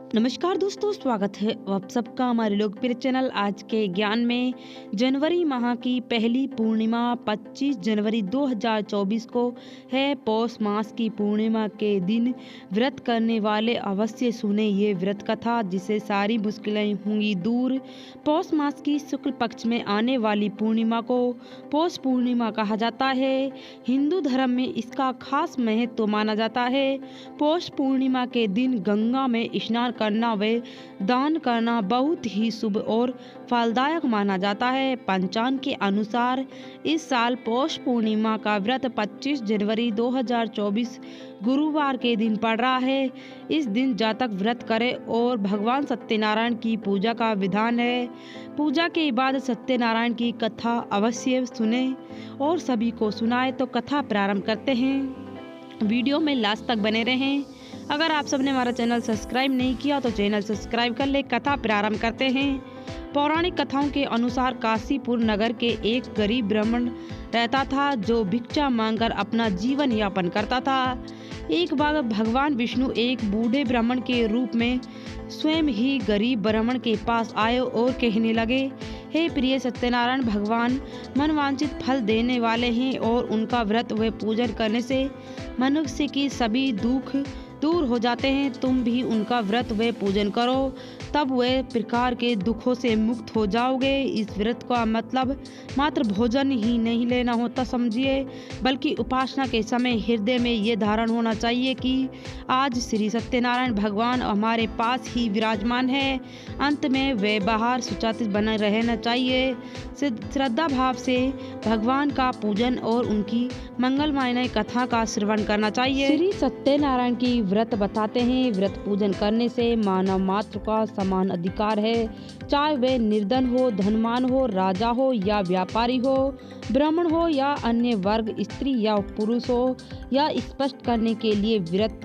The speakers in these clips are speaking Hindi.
नमस्कार दोस्तों, स्वागत है आप सबका हमारे लोकप्रिय चैनल आज के ज्ञान में। जनवरी माह की पहली पूर्णिमा 25 जनवरी 2024 को है। पौष मास की पूर्णिमा के दिन व्रत करने वाले अवश्य सुने ये व्रत कथा, जिससे सारी मुश्किलें होंगी दूर। पौष मास की शुक्ल पक्ष में आने वाली पूर्णिमा को पौष पूर्णिमा कहा जाता है। हिंदू धर्म में इसका खास महत्व माना जाता है। पौष पूर्णिमा के दिन गंगा में स्नान करना व दान करना बहुत ही शुभ और फलदायक माना जाता है। पंचांग के अनुसार इस साल पौष पूर्णिमा का व्रत 25 जनवरी 2024 गुरुवार के दिन पड़ रहा है। इस दिन जातक व्रत करे और भगवान सत्यनारायण की पूजा का विधान है। पूजा के बाद सत्यनारायण की कथा अवश्य सुने और सभी को सुनाए। तो कथा प्रारंभ करते हैं। वीडियो में लास्ट तक बने रहें। अगर आप सबने हमारा चैनल सब्सक्राइब नहीं किया तो चैनल सब्सक्राइब कर ले। कथा प्रारंभ करते हैं। पौराणिक कथाओं के अनुसार काशीपुर नगर के एक गरीब ब्राह्मण रहता था, जो भिक्षा मांगकर अपना जीवन यापन करता था। एक बार भगवान विष्णु एक बूढ़े ब्राह्मण के रूप में स्वयं ही गरीब ब्राह्मण के पास आए और कहने लगे, हे प्रिय सत्यनारायण, भगवान मनवांछित फल देने वाले हैं और उनका व्रत व पूजन करने से मनुष्य की सभी दुख दूर हो जाते हैं। तुम भी उनका व्रत व पूजन करो, तब वे प्रकार के दुखों से मुक्त हो जाओगे। इस व्रत का मतलब मात्र भोजन ही नहीं लेना होता समझिए, बल्कि उपासना के समय हृदय में ये धारण होना चाहिए कि आज श्री सत्यनारायण भगवान हमारे पास ही विराजमान है। अंत में वे बाहर सुचातित बने रहना चाहिए। श्रद्धा भाव से भगवान का पूजन और उनकी मंगलमय कथा का श्रवण करना चाहिए। श्री सत्यनारायण की व्रत बताते हैं। व्रत पूजन करने से मानव मात्र का समान अधिकार है, चाहे वे निर्धन हो, धनवान हो, राजा हो या व्यापारी हो, ब्राह्मण हो या अन्य वर्ग, स्त्री या पुरुष हो। यह स्पष्ट करने के लिए व्रत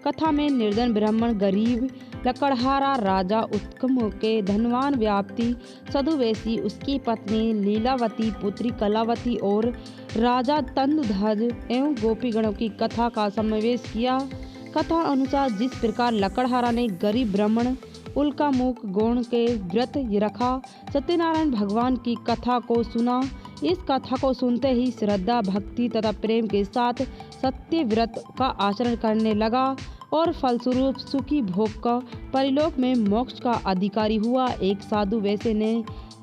कथा में निर्धन ब्राह्मण, गरीब लकड़हारा राजा, उत्कम के धनवान व्याप्ति, सदुवैसी, उसकी पत्नी लीलावती, पुत्री कलावती और राजा तंदुध्वज एवं गोपीगणों की कथा का समावेश किया। कथा अनुसार जिस प्रकार लकड़हारा ने गरीब ब्राह्मण उल्कामुख गौण के व्रत रखा, सत्यनारायण भगवान की कथा को सुना। इस कथा को सुनते ही श्रद्धा, भक्ति तथा प्रेम के साथ सत्य व्रत का आचरण करने लगा और फलस्वरूप सुखी भोग का परिलोक में मोक्ष का अधिकारी हुआ। एक साधु वैसे ने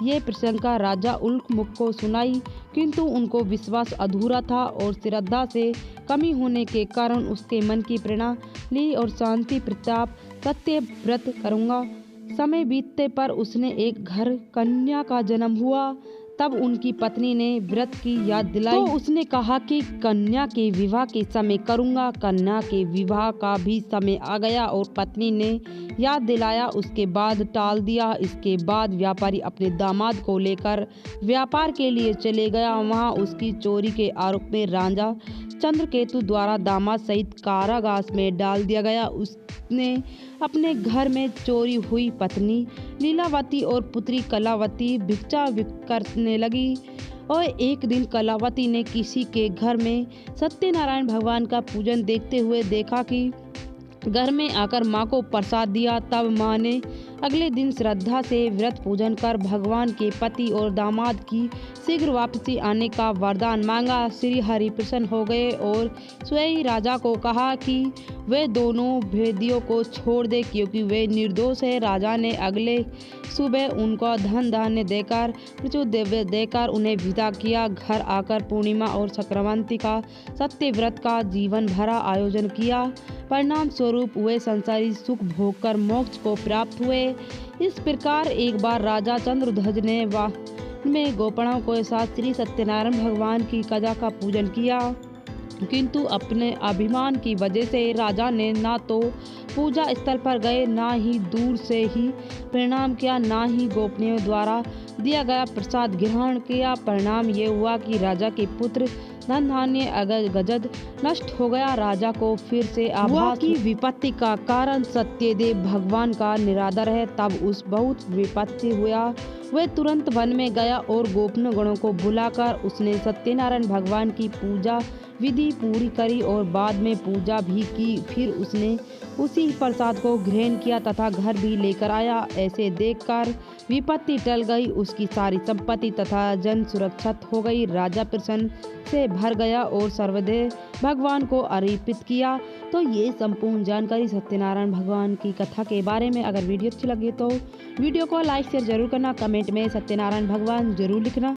ये प्रशंसा राजा उल्कमुख को सुनाई, किंतु उनको विश्वास अधूरा था और श्रद्धा से कमी होने के कारण उसके मन की प्रेरणा ली और शांति प्रताप सत्य व्रत करूँगा। समय बीतने पर उसने एक घर कन्या का जन्म हुआ। तब उनकी पत्नी ने व्रत की याद दिलाई तो उसने कहा कि कन्या के विवाह के समय करूँगा। कन्या के विवाह का भी समय आ गया और पत्नी ने याद दिलाया, उसके बाद टाल दिया। इसके बाद व्यापारी अपने दामाद को लेकर व्यापार के लिए चले गया। वहाँ उसकी चोरी के आरोप में राजा चंद्रकेतु द्वारा दामाद सहित कारागार में डाल दिया गया। उसने अपने घर में चोरी हुई पत्नी लीलावती और पुत्री कलावती भिक्षा करने लगी और एक दिन कलावती ने किसी के घर में सत्यनारायण भगवान का पूजन देखते हुए देखा कि घर में आकर माँ को प्रसाद दिया। तब माँ ने अगले दिन श्रद्धा से व्रत पूजन कर भगवान के पति और दामाद की शीघ्र वापसी आने का वरदान मांगा। श्री हरि प्रसन्न हो गए और स्वयं राजा को कहा कि वे दोनों भेदियों को छोड़ दे, क्योंकि वे निर्दोष है। राजा ने अगले सुबह उनको धन धान्य देकर प्रचुर द्रव्य देकर उन्हें विदा किया। घर आकर पूर्णिमा और संक्रांति का सत्य व्रत का जीवन भरा आयोजन किया। परिणाम स्वरूप वे संसारी सुख भोग कर मोक्ष को प्राप्त हुए। इस प्रकार एक बार राजा चंद्रध्वज ने में गोपणों के साथ श्री सत्यनारायण भगवान की कथा का पूजन किया, किंतु अपने अभिमान की वजह से राजा ने ना तो पूजा स्थल पर गए, ना ही दूर से ही प्रणाम किया, ना ही गोपनीयों द्वारा दिया गया प्रसाद ग्रहण किया। परिणाम ये हुआ कि राजा के पुत्र धन धान्य गजद नष्ट हो गया। राजा को फिर से आभास की विपत्ति का कारण सत्यदेव भगवान का निरादर है। तब उस बहुत विपत्ति हुआ। वह तुरंत वन में गया और गोपनीय गणों को बुलाकर उसने सत्यनारायण भगवान की पूजा विधि पूरी करी और बाद में पूजा भी की। फिर उसने उसी प्रसाद को ग्रहण किया तथा घर भी लेकर आया। ऐसे देखकर विपत्ति टल गई, उसकी सारी संपत्ति तथा जन सुरक्षित हो गई। राजा प्रसन्न से भर गया और सर्वदेव भगवान को अर्पित किया। तो ये संपूर्ण जानकारी सत्यनारायण भगवान की कथा के बारे में। अगर वीडियो अच्छी लगे तो वीडियो को लाइक शेयर जरूर करना, कमेंट में सत्यनारायण भगवान जरूर लिखना।